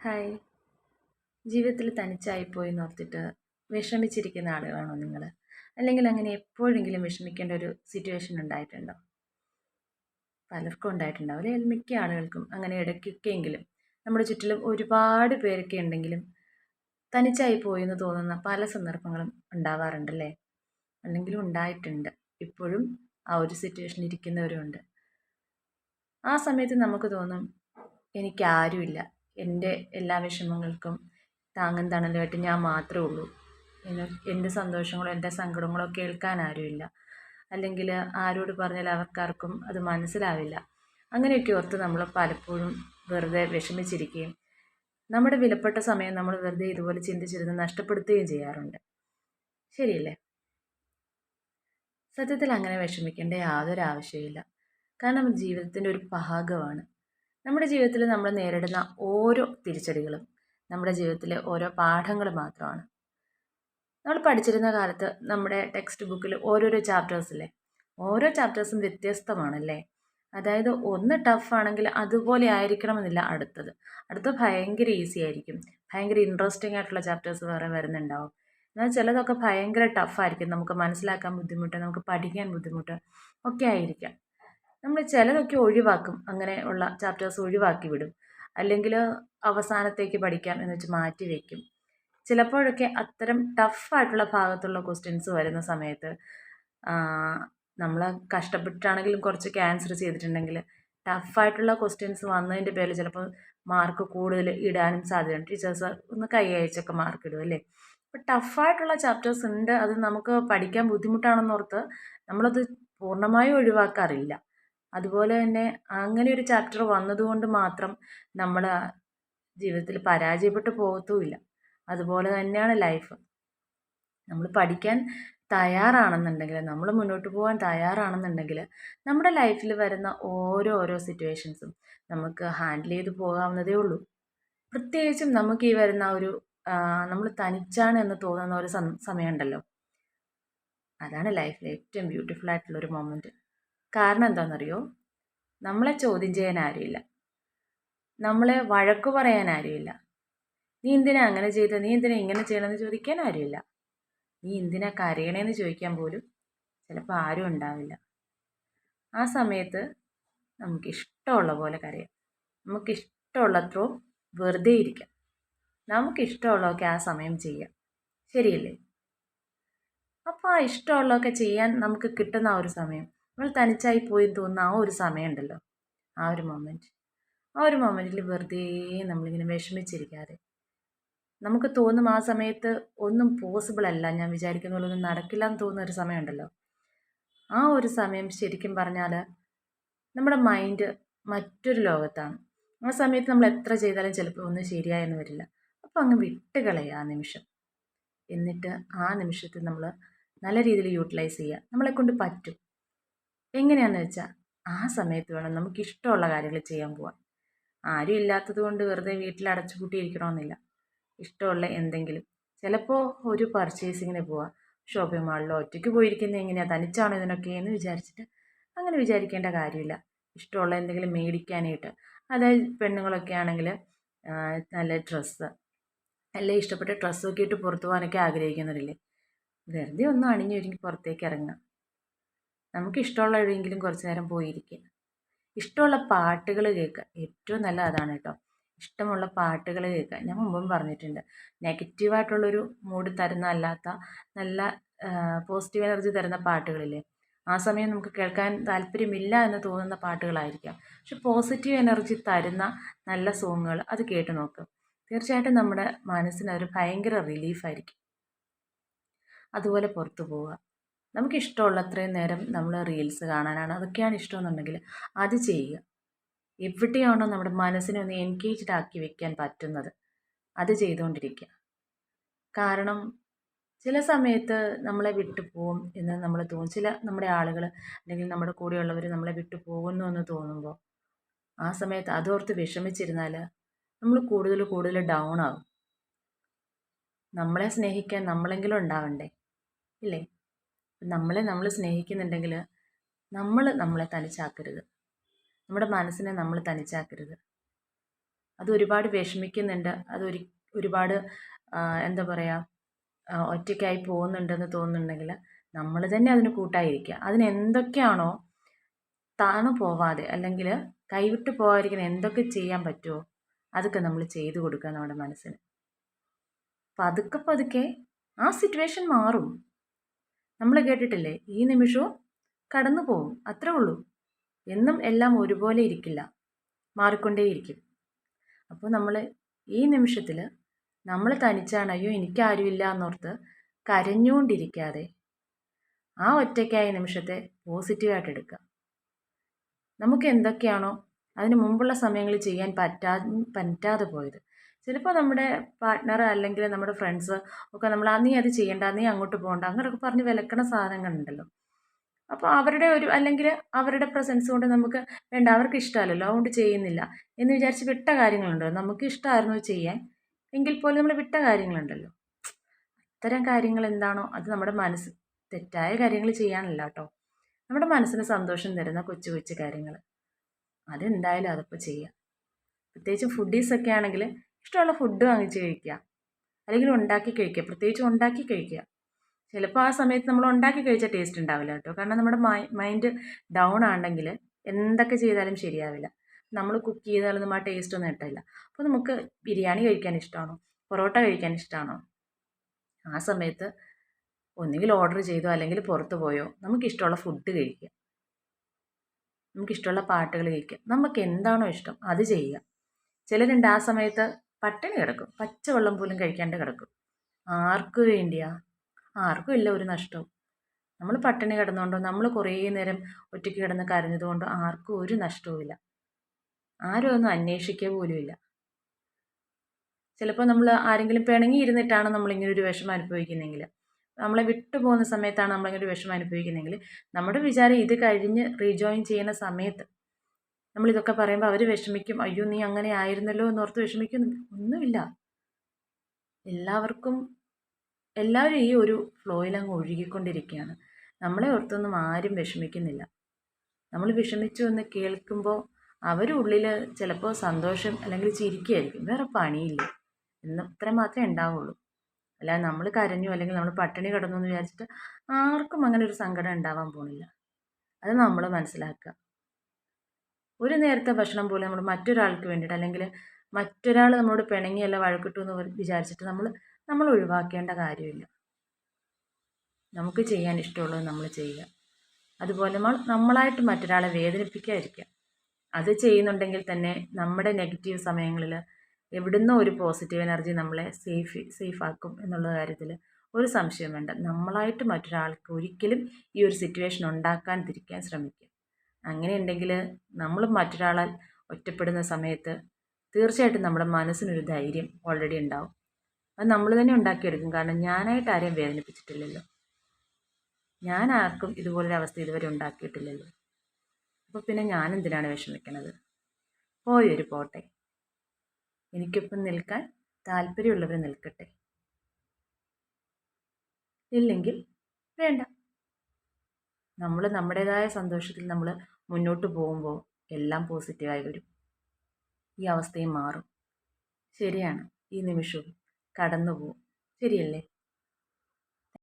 Hi. ജീവിതത്തിൽ തനിച്ചായിപ്പോയെന്ന് ഓർത്തിട്ട് വിഷമിച്ചിരിക്കുന്ന ആളുകളാണോ നിങ്ങൾ? അല്ലെങ്കിൽ അങ്ങനെ എപ്പോഴെങ്കിലും വിഷമിക്കേണ്ട ഒരു സിറ്റുവേഷൻ ഉണ്ടായിട്ടുണ്ടോ? പലർക്കും ഉണ്ടായിട്ടുണ്ടാവും അല്ലെങ്കിൽ മിക്ക ആളുകൾക്കും അങ്ങനെ ഇടയ്ക്കൊക്കെയെങ്കിലും നമ്മുടെ ചുറ്റിലും ഒരുപാട് പേരൊക്കെ ഉണ്ടെങ്കിലും തനിച്ചായി പോയെന്ന് തോന്നുന്ന പല സന്ദർഭങ്ങളും ഉണ്ടാവാറുണ്ടല്ലേ? അല്ലെങ്കിലും ഉണ്ടായിട്ടുണ്ട്. ഇപ്പോഴും ആ ഒരു സിറ്റുവേഷൻ ഇരിക്കുന്നവരുണ്ട്. ആ സമയത്ത് നമുക്ക് തോന്നും എനിക്കാരുമില്ല. എൻ്റെ എല്ലാ വിഷമങ്ങൾക്കും താങ്ങും തണലുമായിട്ട് ഞാൻ മാത്രമേ ഉള്ളൂ. എൻ്റെ സന്തോഷങ്ങളോ എൻ്റെ സങ്കടങ്ങളോ കേൾക്കാൻ ആരുമില്ല. അല്ലെങ്കിൽ ആരോട് പറഞ്ഞാൽ അവർക്കാർക്കും അത് മനസ്സിലാവില്ല. അങ്ങനെയൊക്കെ ഓർത്ത് നമ്മൾ പലപ്പോഴും വെറുതെ വിഷമിച്ചിരിക്കുകയും നമ്മുടെ വിലപ്പെട്ട സമയം നമ്മൾ വെറുതെ ഇതുപോലെ ചിന്തിച്ചിരുന്ന് നഷ്ടപ്പെടുത്തുകയും ചെയ്യാറുണ്ട്. ശരിയല്ലേ? സത്യത്തിൽ അങ്ങനെ വിഷമിക്കേണ്ട യാതൊരു ആവശ്യമില്ല. കാരണം ജീവിതത്തിൻ്റെ ഒരു ഭാഗമാണ്. നമ്മുടെ ജീവിതത്തിൽ നമ്മൾ നേരിടുന്ന ഓരോ തിരിച്ചടികളും നമ്മുടെ ജീവിതത്തിലെ ഓരോ പാഠങ്ങൾ മാത്രമാണ്. നമ്മൾ പഠിച്ചിരുന്ന കാലത്ത് നമ്മുടെ ടെക്സ്റ്റ് ബുക്കിൽ ഓരോരോ ചാപ്റ്റേഴ്സില്ലേ, ഓരോ ചാപ്റ്റേഴ്സും വ്യത്യസ്തമാണല്ലേ. അതായത് ഒന്ന് ടഫ് ആണെങ്കിൽ അതുപോലെ ആയിരിക്കണമെന്നില്ല അടുത്തത് ഭയങ്കര ഈസി ആയിരിക്കും. ഭയങ്കര ഇൻട്രസ്റ്റിംഗ് ആയിട്ടുള്ള ചാപ്റ്റേഴ്സ് വേറെ വരുന്നുണ്ടാവും. എന്നാൽ ചിലതൊക്കെ ഭയങ്കര ടഫായിരിക്കും, നമുക്ക് മനസ്സിലാക്കാൻ ബുദ്ധിമുട്ട്, നമുക്ക് പഠിക്കാൻ ബുദ്ധിമുട്ട് ഒക്കെ ആയിരിക്കാം. നമ്മൾ ചിലതൊക്കെ ഒഴിവാക്കും, അങ്ങനെ ഉള്ള ചാപ്റ്റേഴ്സ് ഒഴിവാക്കി വിടും. അല്ലെങ്കിൽ അവസാനത്തേക്ക് പഠിക്കാം എന്ന് വെച്ച് മാറ്റി വയ്ക്കും. ചിലപ്പോഴൊക്കെ അത്തരം ടഫായിട്ടുള്ള ഭാഗത്തുള്ള ക്വസ്റ്റ്യൻസ് വരുന്ന സമയത്ത് നമ്മൾ കഷ്ടപ്പെട്ടിട്ടാണെങ്കിലും കുറച്ചൊക്കെ ആൻസർ ചെയ്തിട്ടുണ്ടെങ്കിൽ ടഫായിട്ടുള്ള ക്വസ്റ്റ്യൻസ് വന്നതിൻ്റെ പേരിൽ ചിലപ്പോൾ മാർക്ക് കൂടുതൽ ഇടാനും സാധ്യതയുണ്ട്. ടീച്ചേഴ്സ് ഒന്ന് കൈ അയച്ചൊക്കെ മാർക്ക് ഇടും അല്ലേ. അപ്പോൾ ടഫായിട്ടുള്ള ചാപ്റ്റേഴ്സ് ഉണ്ട്, അത് നമുക്ക് പഠിക്കാൻ ബുദ്ധിമുട്ടാണെന്നോർത്ത് നമ്മളത് പൂർണ്ണമായും ഒഴിവാക്കാറില്ല. അതുപോലെ തന്നെ അങ്ങനെ ഒരു ചാപ്റ്റർ വന്നതുകൊണ്ട് മാത്രം നമ്മൾ ജീവിതത്തിൽ പരാജയപ്പെട്ടു പോകത്തുമില്ല. അതുപോലെ തന്നെയാണ് ലൈഫ്. നമ്മൾ പഠിക്കാൻ തയ്യാറാണെന്നുണ്ടെങ്കിൽ, നമ്മൾ മുന്നോട്ട് പോകാൻ തയ്യാറാണെന്നുണ്ടെങ്കിൽ നമ്മുടെ ലൈഫിൽ വരുന്ന ഓരോരോ സിറ്റുവേഷൻസും നമുക്ക് ഹാൻഡിൽ ചെയ്ത് പോകാവുന്നതേ ഉള്ളൂ. പ്രത്യേകിച്ചും നമുക്ക് ഈ വരുന്ന ഒരു നമ്മൾ തനിച്ചാണ് എന്ന് തോന്നുന്ന ഒരു സമയമുണ്ടല്ലോ, അതാണ് ലൈഫിലെ ഏറ്റവും ബ്യൂട്ടിഫുൾ ആയിട്ടുള്ളൊരു മൊമെൻറ്റ്. കാരണം എന്താണെന്നറിയോ? നമ്മളെ ചോദ്യം ചെയ്യാൻ ആരുമില്ല, നമ്മളെ വഴക്കു പറയാൻ ആരുമില്ല. നീ എന്തിനാ അങ്ങനെ ചെയ്തത്, നീ എന്തിനാ ഇങ്ങനെ ചെയ്യണമെന്ന് ചോദിക്കാൻ ആരുമില്ല. നീ എന്തിനാ കരയണേന്ന് ചോദിക്കാൻ പോലും ചിലപ്പോൾ ആരും ഉണ്ടാവില്ല. ആ സമയത്ത് നമുക്കിഷ്ടമുള്ള പോലെ കരയാം, നമുക്കിഷ്ടമുള്ളത്രയും വെറുതെ ഇരിക്കാം, നമുക്കിഷ്ടമുള്ളതൊക്കെ ആ സമയം ചെയ്യാം. ശരിയല്ലേ? അപ്പോൾ ആ ഇഷ്ടമുള്ളതൊക്കെ ചെയ്യാൻ നമുക്ക് കിട്ടുന്ന ആ ഒരു സമയം, നമ്മൾ തനിച്ചായി പോയി തോന്നുന്ന ആ ഒരു സമയമുണ്ടല്ലോ, ആ ഒരു മൊമെൻറ്റിൽ വെറുതെ നമ്മളിങ്ങനെ വിഷമിച്ചിരിക്കാതെ നമുക്ക് തോന്നും ആ സമയത്ത് ഒന്നും പോസിബിൾ അല്ല, ഞാൻ വിചാരിക്കുന്ന പോലെ ഒന്നും നടക്കില്ല എന്ന് തോന്നുന്ന ഒരു സമയമുണ്ടല്ലോ, ആ ഒരു സമയം ശരിക്കും പറഞ്ഞാൽ നമ്മുടെ മൈൻഡ് മറ്റൊരു ലോകത്താണ്. ആ സമയത്ത് നമ്മൾ എത്ര ചെയ്താലും ചിലപ്പോൾ ഒന്നും ശരിയായെന്ന് വരില്ല. അപ്പോൾ അങ്ങ് വിട്ടുകളയുക ആ നിമിഷം. എന്നിട്ട് ആ നിമിഷത്തിൽ നമ്മൾ നല്ല രീതിയിൽ യൂട്ടിലൈസ് ചെയ്യുക. നമ്മളെക്കൊണ്ട് പറ്റും. എങ്ങനെയാണെന്ന് വെച്ചാൽ ആ സമയത്ത് വേണം നമുക്കിഷ്ടമുള്ള കാര്യങ്ങൾ ചെയ്യാൻ പോകാൻ. ആരും ഇല്ലാത്തത് കൊണ്ട് വെറുതെ വീട്ടിൽ അടച്ചുപൂട്ടിയിരിക്കണമെന്നില്ല. ഇഷ്ടമുള്ള എന്തെങ്കിലും, ചിലപ്പോൾ ഒരു പർച്ചേസിങ്ങിന് പോവാം, ഷോപ്പിംഗ് മാളിലോ. ഒറ്റയ്ക്ക് പോയിരിക്കുന്നത് എങ്ങനെയാണ്, തനിച്ചാണോ ഇതിനൊക്കെ എന്ന് വിചാരിച്ചിട്ട് അങ്ങനെ വിചാരിക്കേണ്ട കാര്യമില്ല. ഇഷ്ടമുള്ള എന്തെങ്കിലും മേടിക്കാനായിട്ട്, അതായത് പെണ്ണുങ്ങളൊക്കെ ആണെങ്കിൽ നല്ല ഡ്രസ്സ്, നല്ല ഇഷ്ടപ്പെട്ട ഡ്രസ്സൊക്കെ ഇട്ട് പുറത്തു പോകാനൊക്കെ ആഗ്രഹിക്കുന്നവരില്ലേ, വെറുതെ ഒന്ന് അണിഞ്ഞൊരുങ്ങി പുറത്തേക്ക് ഇറങ്ങുക. നമുക്ക് ഇഷ്ടമുള്ള എവിടെയെങ്കിലും കുറച്ച് നേരം പോയിരിക്കുക, ഇഷ്ടമുള്ള പാട്ടുകൾ കേൾക്കുക. ഏറ്റവും നല്ല അതാണ് കേട്ടോ, ഇഷ്ടമുള്ള പാട്ടുകൾ കേൾക്കുക. ഞാൻ മുമ്പും പറഞ്ഞിട്ടുണ്ട്, നെഗറ്റീവായിട്ടുള്ളൊരു മൂഡ് തരുന്ന അല്ലാത്ത നല്ല പോസിറ്റീവ് എനർജി തരുന്ന പാട്ടുകളില്ലേ, ആ സമയം നമുക്ക് കേൾക്കാൻ താല്പര്യമില്ല എന്ന് തോന്നുന്ന പാട്ടുകളായിരിക്കാം. പക്ഷെ പോസിറ്റീവ് എനർജി തരുന്ന നല്ല സോങ്ങുകൾ അത് കേട്ട് നോക്കുക. തീർച്ചയായിട്ടും നമ്മുടെ മനസ്സിനൊരു ഭയങ്കര റിലീഫായിരിക്കും. അതുപോലെ പുറത്തു പോവുക, നമുക്കിഷ്ടമുള്ള അത്രയും നേരം നമ്മൾ റീൽസ് കാണാനാണ്, അതൊക്കെയാണ് ഇഷ്ടമെന്നുണ്ടെങ്കിൽ അത് ചെയ്യുക. എവിടെയാണോ നമ്മുടെ മനസ്സിനെ ഒന്ന് എൻഗേജ്ഡ് ആക്കി വെക്കാൻ പറ്റുന്നത് അത് ചെയ്തുകൊണ്ടിരിക്കുക. കാരണം ചില സമയത്ത് നമ്മളെ വിട്ടു പോകും എന്ന് നമ്മൾ തോന്നും. ചില നമ്മുടെ ആളുകൾ അല്ലെങ്കിൽ നമ്മുടെ കൂടെയുള്ളവർ നമ്മളെ വിട്ടു പോകുന്നു എന്ന് തോന്നുമ്പോൾ ആ സമയത്ത് അതോർത്ത് വിഷമിച്ചിരുന്നാൽ നമ്മൾ കൂടുതൽ കൂടുതൽ ഡൗൺ ആകും. നമ്മളെ സ്നേഹിക്കാൻ നമ്മളെങ്കിലും ഉണ്ടാവണ്ടേ, ഇല്ലേ? നമ്മൾ സ്നേഹിക്കുന്നുണ്ടെങ്കിൽ നമ്മളെ തനിച്ചാക്കരുത്, നമ്മുടെ മനസ്സിനെ നമ്മൾ തനിച്ചാക്കരുത്. അത് ഒരുപാട് വിഷമിക്കുന്നുണ്ട്, ഒരുപാട് എന്താ പറയുക, ഒറ്റയ്ക്കായി പോകുന്നുണ്ടെന്ന് തോന്നുന്നുണ്ടെങ്കിൽ നമ്മൾ തന്നെ അതിന് കൂട്ടായിരിക്കുക. അതിന് എന്തൊക്കെയാണോ താണു പോവാതെ അല്ലെങ്കിൽ കൈവിട്ട് പോകാതിരിക്കുന്ന എന്തൊക്കെ ചെയ്യാൻ പറ്റുമോ അതൊക്കെ നമ്മൾ ചെയ്തു കൊടുക്കുക നമ്മുടെ മനസ്സിന്. പതുക്കെ പതുക്കെ ആ സിറ്റുവേഷൻ മാറും. നമ്മൾ കേട്ടിട്ടില്ലേ, ഈ നിമിഷവും കടന്നു പോകും, അത്രേ ഉള്ളൂ. എന്നും എല്ലാം ഒരുപോലെ ഇരിക്കില്ല, മാറിക്കൊണ്ടേയിരിക്കും. അപ്പോൾ നമ്മൾ ഈ നിമിഷത്തിൽ നമ്മൾ തനിച്ചാണ്, അയ്യോ എനിക്കാരുമില്ല എന്നോർത്ത് കരഞ്ഞുകൊണ്ടിരിക്കാതെ ആ ഒറ്റയ്ക്കായ നിമിഷത്തെ പോസിറ്റീവായിട്ട് എടുക്കുക. നമുക്ക് എന്തൊക്കെയാണോ അതിന് മുമ്പുള്ള സമയങ്ങളിൽ ചെയ്യാൻ പറ്റാതെ പോയത്, ചിലപ്പോൾ നമ്മുടെ പാർട്ട്ണർ അല്ലെങ്കിൽ നമ്മുടെ ഫ്രണ്ട്സ് ഒക്കെ നമ്മൾ നീ അത് ചെയ്യണ്ട, നീ അങ്ങോട്ട് പോകണ്ട, അങ്ങനെയൊക്കെ പറഞ്ഞ് വിലക്കണ സാധനങ്ങളുണ്ടല്ലോ. അപ്പോൾ അവരുടെ അല്ലെങ്കിൽ അവരുടെ പ്രസൻസ് കൊണ്ട് നമുക്ക് വേണ്ട, അവർക്ക് ഇഷ്ടമല്ലല്ലോ അതുകൊണ്ട് ചെയ്യുന്നില്ല എന്ന് വിചാരിച്ച് വിട്ട കാര്യങ്ങളുണ്ടല്ലോ. നമുക്ക് ഇഷ്ടമായിരുന്നു ചെയ്യാൻ, എങ്കിൽ പോലും നമ്മൾ വിട്ട കാര്യങ്ങളുണ്ടല്ലോ. അത്തരം കാര്യങ്ങൾ എന്താണോ അത് നമ്മുടെ മനസ്സ്, തെറ്റായ കാര്യങ്ങൾ ചെയ്യാനല്ല കേട്ടോ, നമ്മുടെ മനസ്സിന് സന്തോഷം തരുന്ന കൊച്ചു കൊച്ചു കാര്യങ്ങൾ അതെന്തായാലും അതിപ്പോൾ ചെയ്യുക. പ്രത്യേകിച്ച് ഫുഡീസൊക്കെ ആണെങ്കിൽ ഇഷ്ടമുള്ള ഫുഡ് വാങ്ങിച്ച് കഴിക്കുക, അല്ലെങ്കിൽ ഉണ്ടാക്കി കഴിക്കുക. പ്രത്യേകിച്ച് ഉണ്ടാക്കി കഴിക്കുക. ചിലപ്പോൾ ആ സമയത്ത് നമ്മൾ ഉണ്ടാക്കി കഴിച്ച ടേസ്റ്റ് ഉണ്ടാവില്ല കേട്ടോ, കാരണം നമ്മുടെ മൈൻഡ് ഡൗൺ ആണെങ്കിൽ എന്തൊക്കെ ചെയ്താലും ശരിയാവില്ല. നമ്മൾ കുക്ക് ചെയ്താലൊന്നും ആ ടേസ്റ്റ് ഒന്നും കിട്ടില്ല. അപ്പോൾ നമുക്ക് ബിരിയാണി കഴിക്കാൻ ഇഷ്ടമാണോ, പൊറോട്ട കഴിക്കാൻ ഇഷ്ടമാണോ, ആ സമയത്ത് ഒന്നുകിൽ ഓർഡർ ചെയ്തോ അല്ലെങ്കിൽ പുറത്ത് പോയോ നമുക്കിഷ്ടമുള്ള ഫുഡ് കഴിക്കുക, നമുക്കിഷ്ടമുള്ള പാട്ടുകൾ കേൾക്കുക. നമുക്ക് എന്താണോ ഇഷ്ടം അത് ചെയ്യുക. ചിലരുണ്ട് ആ സമയത്ത് പട്ടിണി കിടക്കും, പച്ചവെള്ളം പോലും കഴിക്കാണ്ട് കിടക്കും. ആർക്കു വേണ്ടിയാ? ആർക്കും ഇല്ല ഒരു നഷ്ടവും. നമ്മൾ പട്ടിണി കിടന്നുകൊണ്ടോ നമ്മൾ കുറേ നേരം ഒറ്റയ്ക്ക് കിടന്ന് കരഞ്ഞതുകൊണ്ടോ ആർക്കും ഒരു നഷ്ടവുമില്ല. ആരും ഒന്നും അന്വേഷിക്കുക പോലുമില്ല. ചിലപ്പോൾ നമ്മൾ ആരെങ്കിലും പിണങ്ങി ഇരുന്നിട്ടാണ് നമ്മളിങ്ങനെ ഒരു വിഷമം അനുഭവിക്കുന്നതെങ്കിൽ, നമ്മളെ വിട്ടു പോകുന്ന സമയത്താണ് നമ്മളിങ്ങനെ ഒരു വിഷമം അനുഭവിക്കുന്നതെങ്കിൽ, നമ്മുടെ വിചാരം ഇത് കഴിഞ്ഞ് റീജോയിൻ ചെയ്യുന്ന സമയത്ത് നമ്മളിതൊക്കെ പറയുമ്പോൾ അവർ വിഷമിക്കും, അയ്യോ നീ അങ്ങനെ ആയിരുന്നല്ലോ എന്നോർത്ത് വിഷമിക്കും. ഒന്നുമില്ല. എല്ലാവരും ഈ ഒരു ഫ്ലോയിലങ്ങ് ഒഴുകിക്കൊണ്ടിരിക്കുകയാണ്. നമ്മളെ ഓർത്തൊന്നും ആരും വിഷമിക്കുന്നില്ല. നമ്മൾ വിഷമിച്ചു എന്ന് കേൾക്കുമ്പോൾ അവരുള്ളിൽ ചിലപ്പോൾ സന്തോഷം അല്ലെങ്കിൽ ചിരിക്കുകയായിരിക്കും, വേറെ പണിയില്ല എന്നത്ര മാത്രമേ ഉണ്ടാവുള്ളൂ. അല്ലാതെ നമ്മൾ കരഞ്ഞു അല്ലെങ്കിൽ നമ്മൾ പട്ടിണി കിടന്നു എന്ന് വിചാരിച്ചിട്ട് ആർക്കും അങ്ങനെ ഒരു സങ്കടം ഉണ്ടാവാൻ പോകുന്നില്ല. അത് നമ്മൾ മനസ്സിലാക്കുക. ഒരു നേരത്തെ ഭക്ഷണം പോലും നമ്മൾ മറ്റൊരാൾക്ക് വേണ്ടിയിട്ട് അല്ലെങ്കിൽ മറ്റൊരാൾ നമ്മളോട് പിണങ്ങിയല്ല വഴക്കിട്ടു എന്ന് വിചാരിച്ചിട്ട് നമ്മൾ ഒഴിവാക്കേണ്ട കാര്യമില്ല. നമുക്ക് ചെയ്യാൻ ഇഷ്ടമുള്ളത് നമ്മൾ ചെയ്യുക. അതുപോലെ നമ്മളായിട്ട് മറ്റൊരാളെ വേദനിപ്പിക്കാതിരിക്കുക. അത് ചെയ്യുന്നുണ്ടെങ്കിൽ തന്നെ നമ്മുടെ നെഗറ്റീവ് സമയങ്ങളിൽ എവിടുന്നോ ഒരു പോസിറ്റീവ് എനർജി നമ്മളെ സേഫ് ആക്കും എന്നുള്ള കാര്യത്തിൽ ഒരു സംശയം വേണ്ട. നമ്മളായിട്ട് മറ്റൊരാൾക്ക് ഒരിക്കലും ഈ ഒരു സിറ്റുവേഷൻ ഉണ്ടാക്കാതിരിക്കാൻ ശ്രമിക്കുക. അങ്ങനെ ഉണ്ടെങ്കിൽ നമ്മൾ മറ്റൊരാളാൽ ഒറ്റപ്പെടുന്ന സമയത്ത് തീർച്ചയായിട്ടും നമ്മുടെ മനസ്സിനൊരു ധൈര്യം ഓൾറെഡി ഉണ്ടാവും. അത് നമ്മൾ തന്നെ ഉണ്ടാക്കിയെടുക്കും. കാരണം ഞാനായിട്ട് ആരെയും വേദനിപ്പിച്ചിട്ടില്ലല്ലോ, ഞാൻ ആർക്കും ഇതുപോലൊരവസ്ഥ ഇതുവരെ ഉണ്ടാക്കിയിട്ടില്ലല്ലോ. അപ്പോൾ പിന്നെ ഞാനെന്തിനാണ് വിഷമിക്കണത്? പോയൊരു പോട്ടെ. എനിക്കൊപ്പം നിൽക്കാൻ താല്പര്യമുള്ളവർ നിൽക്കട്ടെ, ഇല്ലെങ്കിൽ വേണ്ട. നമ്മൾ നമ്മുടേതായ സന്തോഷത്തിൽ നമ്മൾ മുന്നോട്ട് പോകുമ്പോൾ എല്ലാം പോസിറ്റീവായി വരും. ഈ അവസ്ഥയും മാറും. ശരിയാണ്, ഈ നിമിഷവും കടന്നു പോകും. ശരിയല്ലേ?